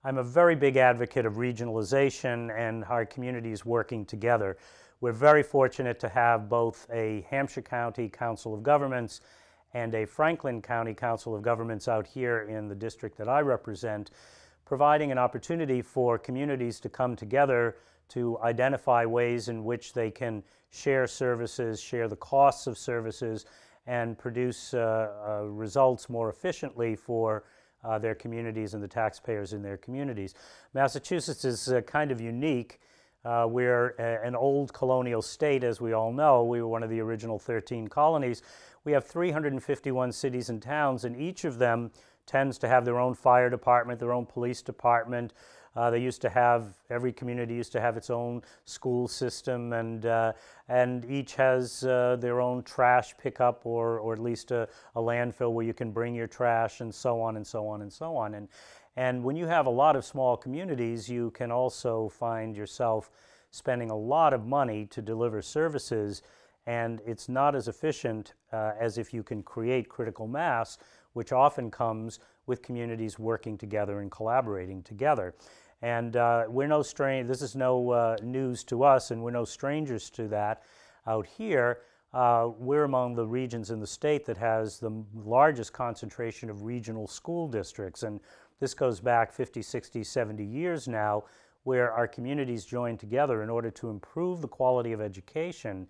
I'm a very big advocate of regionalization and our communities working together. We're very fortunate to have both a Hampshire County Council of Governments and a Franklin County Council of Governments out here in the district that I represent, providing an opportunity for communities to come together to identify ways in which they can share services, share the costs of services, and produce results more efficiently for their communities and the taxpayers in their communities. Massachusetts is kind of unique. We're an old colonial state, as we all know. We were one of the original 13 colonies. We have 351 cities and towns, and each of them tends to have their own fire department, their own police department. They used to have, every community used to have its own school system, and each has their own trash pickup or at least a landfill where you can bring your trash, and so on and so on and so on. And when you have a lot of small communities, you can also find yourself spending a lot of money to deliver services, and it's not as efficient as if you can create critical mass, which often comes with communities working together and collaborating together. And we're no stranger, this is no news to us, and we're no strangers to that out here. We're among the regions in the state that has the largest concentration of regional school districts, and this goes back 50, 60, 70 years now, where our communities join together in order to improve the quality of education,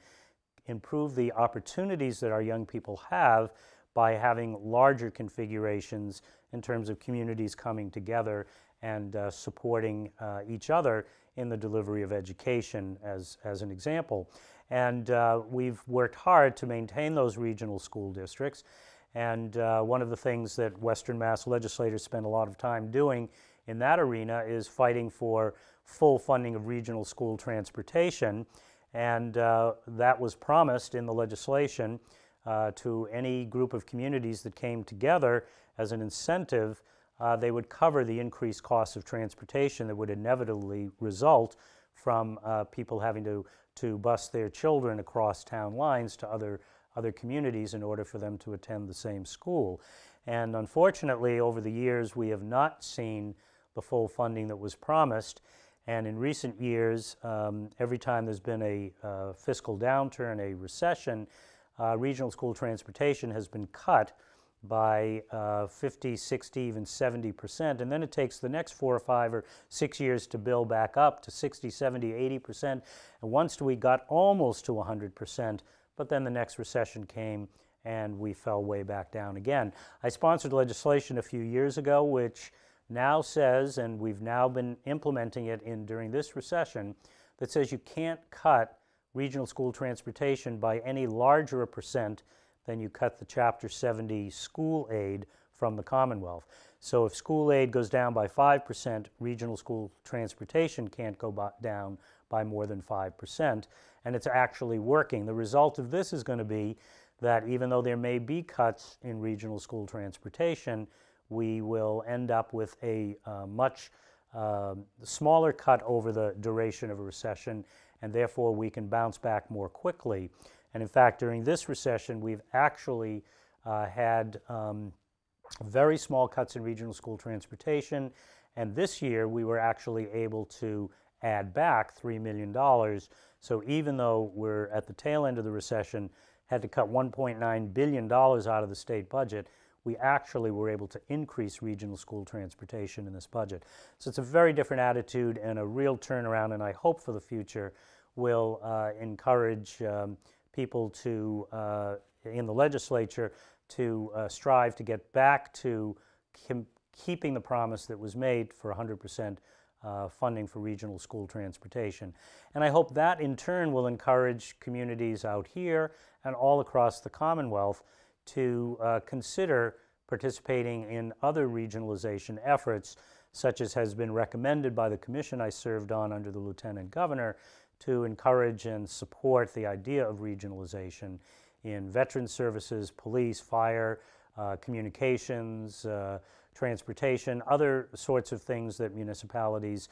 improve the opportunities that our young people have by having larger configurations in terms of communities coming together and supporting each other in the delivery of education, as an example. And we've worked hard to maintain those regional school districts. And one of the things that Western Mass legislators spend a lot of time doing in that arena is fighting for full funding of regional school transportation. And that was promised in the legislation to any group of communities that came together as an incentive. They would cover the increased costs of transportation that would inevitably result from people having to bus their children across town lines to other communities in order for them to attend the same school. And unfortunately, over the years, we have not seen the full funding that was promised. And in recent years, every time there's been a fiscal downturn, a recession, regional school transportation has been cut by 50, 60, even 70%. And then it takes the next 4 or 5 or 6 years to build back up to 60, 70, 80%. And once we got almost to 100%, but then the next recession came and we fell way back down again. I sponsored legislation a few years ago which now says, and we've now been implementing it during this recession, that says you can't cut regional school transportation by any larger a percent than you cut the Chapter 70 school aid from the Commonwealth. So if school aid goes down by 5%, regional school transportation can't go down by more than 5%, and it's actually working. The result of this is going to be that even though there may be cuts in regional school transportation, we will end up with a much smaller cut over the duration of a recession, and therefore we can bounce back more quickly. And in fact, during this recession, we've actually had very small cuts in regional school transportation, and this year we were actually able to add back $3 million. So even though we're at the tail end of the recession, had to cut $1.9 billion out of the state budget, we actually were able to increase regional school transportation in this budget. So it's a very different attitude and a real turnaround, and I hope for the future will encourage people to, in the legislature, to strive to get back to keeping the promise that was made for 100% funding for regional school transportation. And I hope that in turn will encourage communities out here and all across the Commonwealth to consider participating in other regionalization efforts, such as has been recommended by the commission I served on under the Lieutenant Governor, to encourage and support the idea of regionalization in veteran services, police, fire, communications, transportation, other sorts of things that municipalities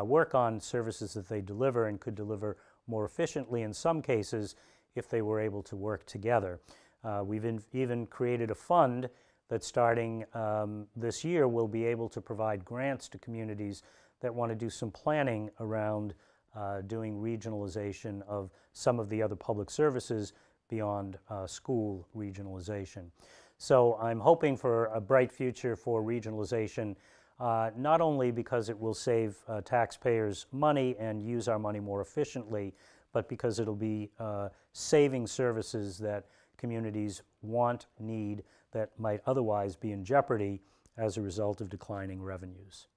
work on, services that they deliver and could deliver more efficiently in some cases if they were able to work together. We've even created a fund that starting this year we'll be able to provide grants to communities that want to do some planning around doing regionalization of some of the other public services beyond school regionalization. So I'm hoping for a bright future for regionalization, not only because it will save taxpayers money and use our money more efficiently, but because it'll be saving services that communities want, need, that might otherwise be in jeopardy as a result of declining revenues.